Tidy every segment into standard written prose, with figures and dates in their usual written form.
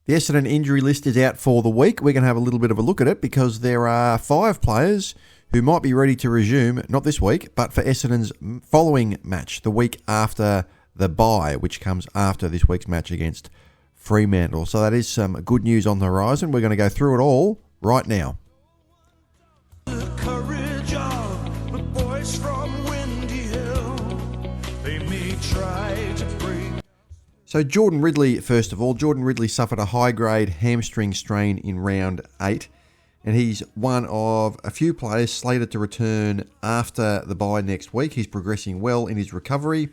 The Essendon injury list is out for the week. We're going to have a little bit of a look at it because there are 5 players who might be ready to resume, not this week, but for Essendon's following match, the week after the bye, which comes after this week's match against Fremantle. So that is some good news on the horizon. We're going to go through it all right now. So Jordan Ridley, first of all. Jordan Ridley suffered a high-grade hamstring strain in round 8, and he's one of a few players slated to return after the bye next week. He's progressing well in his recovery,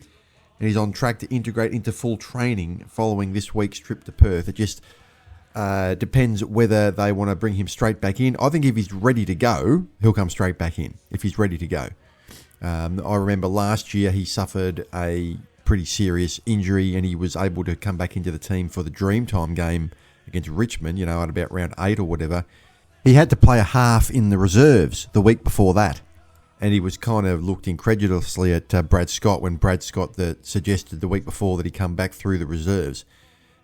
and he's on track to integrate into full training following this week's trip to Perth. It just depends whether they want to bring him straight back in. I think if he's ready to go, he'll come straight back in, if he's ready to go. I remember last year he suffered a pretty serious injury and he was able to come back into the team for the Dreamtime game against Redmond, at about round 8 or whatever. He had to play a half in the reserves the week before that, and he was kind of looked incredulously at Brad Scott when Brad Scott suggested the week before that he come back through the reserves,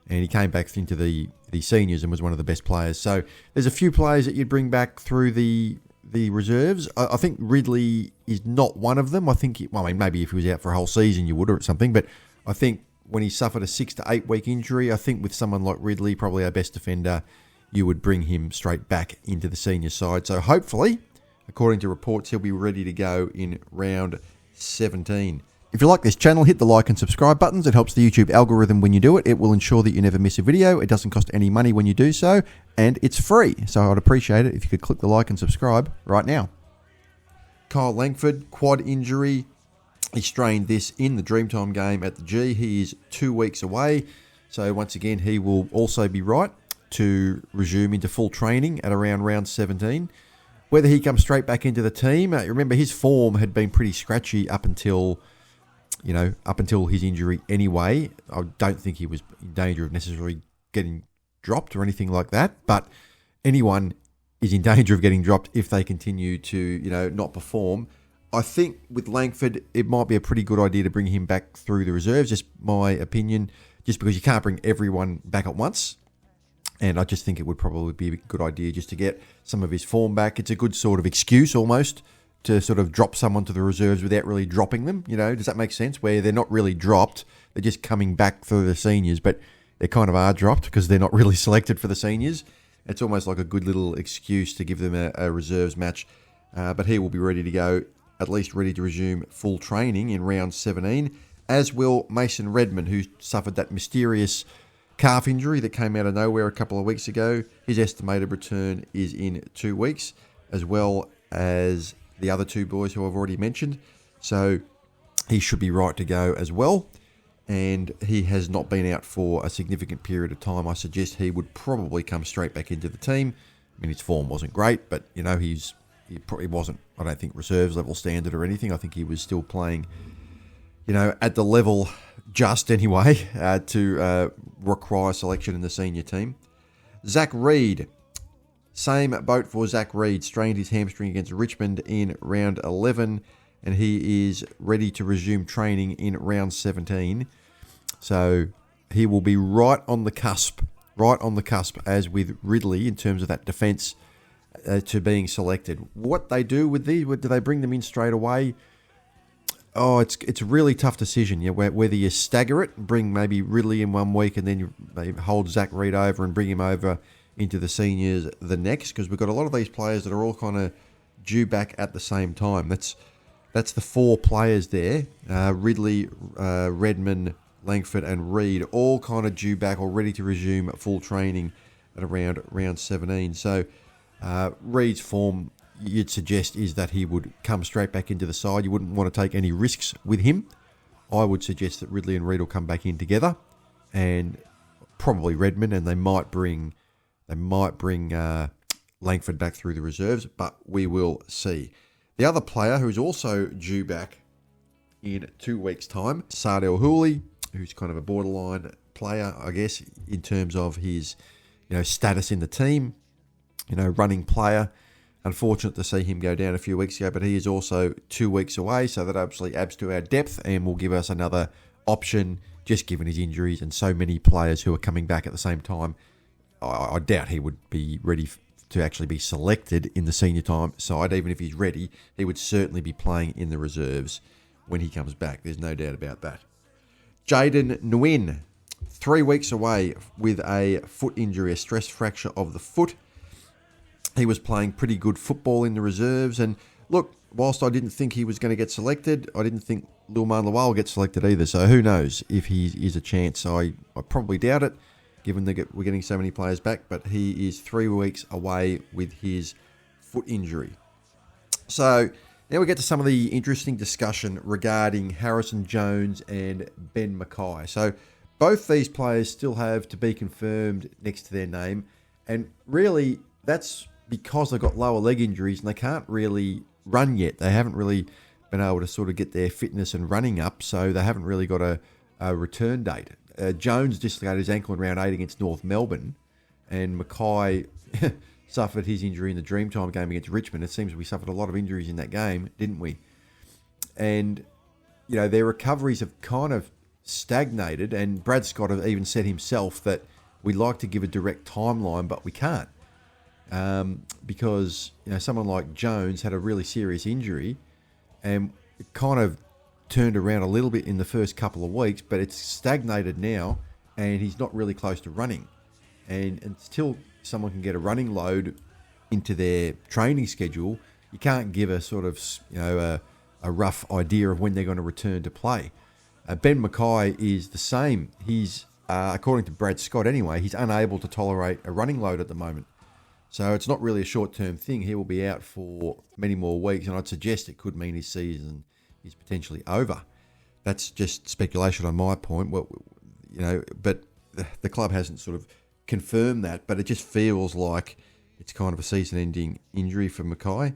and he came back into the seniors and was one of the best players. So there's a few players that you'd bring back through the reserves. I think Ridley is not one of them. I think, maybe if he was out for a whole season you would or something, but I think when he suffered a 6 to 8 week injury, I think with someone like Ridley, probably our best defender, you would bring him straight back into the senior side. So hopefully, according to reports, he'll be ready to go in round 17. If you like this channel, hit the like and subscribe buttons. It helps the YouTube algorithm when you do it. It will ensure that you never miss a video. It doesn't cost any money when you do so, and it's free. So I'd appreciate it if you could click the like and subscribe right now. Kyle Langford, quad injury. He strained this in the Dreamtime game at the G. He is 2 weeks away. So once again, he will also be right to resume into full training at around round 17. Whether he comes straight back into the team, remember his form had been pretty scratchy up until his injury anyway. I don't think he was in danger of necessarily getting dropped or anything like that, but anyone is in danger of getting dropped if they continue to, not perform. I think with Langford, it might be a pretty good idea to bring him back through the reserves, just my opinion, just because you can't bring everyone back at once. And I just think it would probably be a good idea just to get some of his form back. It's a good sort of excuse almost to sort of drop someone to the reserves without really dropping them. Does that make sense? Where they're not really dropped, they're just coming back for the seniors, but they kind of are dropped because they're not really selected for the seniors. It's almost like a good little excuse to give them a reserves match. But he will be ready to go, at least ready to resume full training in round 17, as will Mason Redmond, who suffered that mysterious calf injury that came out of nowhere a couple of weeks ago. His estimated return is in 2 weeks, as well as the other 2 boys who I've already mentioned. So he should be right to go as well. And he has not been out for a significant period of time. I suggest he would probably come straight back into the team. I mean, his form wasn't great, but, he probably wasn't, I don't think, reserves level standard or anything. I think he was still playing, at the level just anyway to require selection in the senior team. Zack Reed. Same boat for Zack Reed. Strained his hamstring against Redmond in round 11, and he is ready to resume training in round 17. So he will be right on the cusp as with Ridley in terms of that defence to being selected. What they do with these, do they bring them in straight away? Oh, it's a really tough decision. Whether you stagger it, bring maybe Ridley in 1 week and then you maybe hold Zack Reed over and bring him over into the seniors the next, because we've got a lot of these players that are all kind of due back at the same time. That's the 4 players there. Ridley, Redmond, Langford and Reed all kind of due back or ready to resume full training at around round 17. So Reed's form, you'd suggest, is that he would come straight back into the side. You wouldn't want to take any risks with him. I would suggest that Ridley and Reed will come back in together, and probably Redmond, and they might bring Langford back through the reserves, but we will see. The other player who's also due back in 2 weeks' time, Sardell Hooley, who's kind of a borderline player, I guess, in terms of his status in the team, running player. Unfortunate to see him go down a few weeks ago, but he is also 2 weeks away, so that obviously adds to our depth and will give us another option, just given his injuries and so many players who are coming back at the same time. I doubt he would be ready to actually be selected in the senior time side. Even if he's ready, he would certainly be playing in the reserves when he comes back. There's no doubt about that. Jaden Nguyen, 3 weeks away with a foot injury, a stress fracture of the foot. He was playing pretty good football in the reserves. And look, whilst I didn't think he was going to get selected, I didn't think Lilman Lawal will get selected either. So who knows if he is a chance. I probably doubt it, given that we're getting so many players back. But he is 3 weeks away with his foot injury. So now we get to some of the interesting discussion regarding Harrison Jones and Ben Mackay. So both these players still have to be confirmed next to their name. And really, that's because they've got lower leg injuries and they can't really run yet. They haven't really been able to sort of get their fitness and running up, so they haven't really got a return date. Jones dislocated his ankle in round 8 against North Melbourne, and Mackay suffered his injury in the Dreamtime game against Richmond. It seems we suffered a lot of injuries in that game, didn't we? And, you know, their recoveries have kind of stagnated, and Brad Scott have even said himself that we'd like to give a direct timeline, but we can't. Because, you know, someone like Jones had a really serious injury and it kind of turned around a little bit in the first couple of weeks, but it's stagnated now and he's not really close to running. And until someone can get a running load into their training schedule, you can't give a sort of, you know, a rough idea of when they're going to return to play. Ben Mackay is the same. He's, according to Brad Scott anyway, he's unable to tolerate a running load at the moment. So it's not really a short-term thing. He will be out for many more weeks, and I'd suggest it could mean his season is potentially over. That's just speculation on my point. Well, you know, but the club hasn't sort of confirmed that, but it just feels like it's kind of a season-ending injury for Mackay.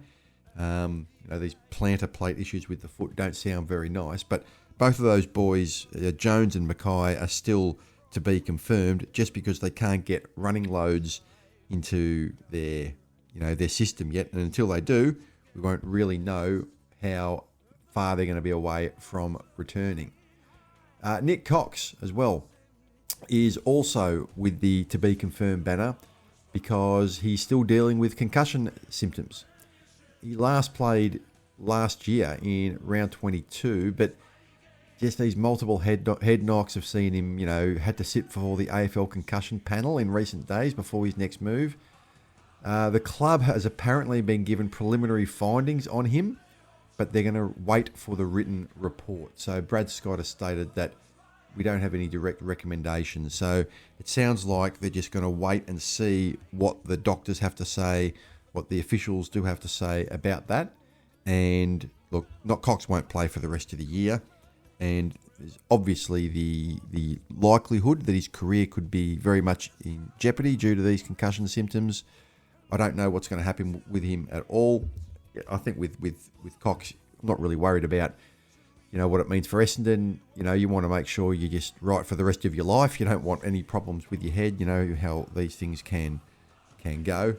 You know, these plantar plate issues with the foot don't sound very nice, but both of those boys, Jones and Mackay, are still to be confirmed just because they can't get running loads into their, you know, their system yet, and until they do, we won't really know how far they're going to be away from returning. Nick Cox as well is also with the to be confirmed banner because he's still dealing with concussion symptoms. He last played last year in round 22, but just these multiple head knocks have seen him, you know, had to sit for the AFL concussion panel in recent days before his next move. The club has apparently been given preliminary findings on him, but they're going to wait for the written report. So Brad Scott has stated that we don't have any direct recommendations. So it sounds like they're just going to wait and see what the doctors have to say, what the officials do have to say about that. And look, Cox won't play for the rest of the year. And there's obviously the likelihood that his career could be very much in jeopardy due to these concussion symptoms. I don't know what's going to happen with him at all. I think with Cox, I'm not really worried about, you know, what it means for Essendon. You know, you want to make sure you're just right for the rest of your life. You don't want any problems with your head. You know how these things can go.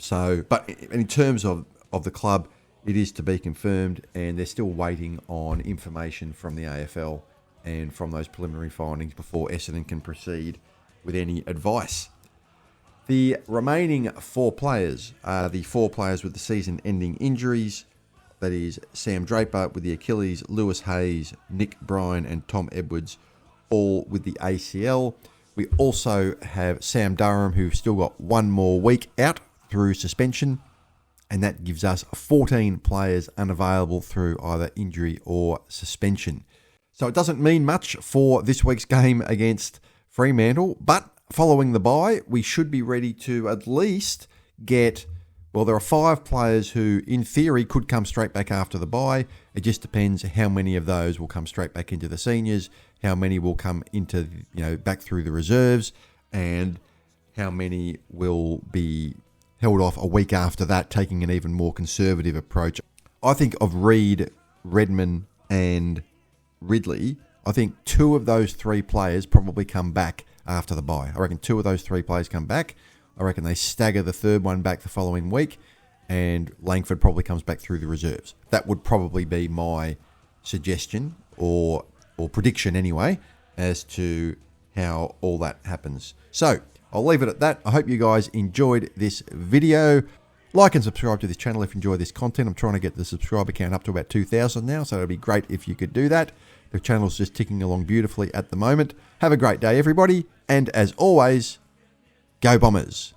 So, but in terms of the club, it is to be confirmed, and they're still waiting on information from the AFL and from those preliminary findings before Essendon can proceed with any advice. The remaining 4 players are the 4 players with the season-ending injuries. That is Sam Draper with the Achilles, Lewis Hayes, Nick Bryan and Tom Edwards, all with the ACL. We also have Sam Durham, who's still got 1 more week out through suspension. And that gives us 14 players unavailable through either injury or suspension. So it doesn't mean much for this week's game against Fremantle, but following the bye, we should be ready to at least get, well, there are 5 players who, in theory, could come straight back after the bye. It just depends how many of those will come straight back into the seniors, how many will come into, you know, back through the reserves, and how many will be held off a week after that, taking an even more conservative approach. I think of Reed, Redmond and Ridley, I think 2 of those 3 players probably come back after the bye. I reckon 2 of those 3 players come back. I reckon they stagger the third one back the following week, and Langford probably comes back through the reserves. That would probably be my suggestion or prediction anyway as to how all that happens. So I'll leave it at that. I hope you guys enjoyed this video. Like and subscribe to this channel if you enjoy this content. I'm trying to get the subscriber count up to about 2,000 now, so it'd be great if you could do that. The channel's just ticking along beautifully at the moment. Have a great day, everybody. And as always, go Bombers.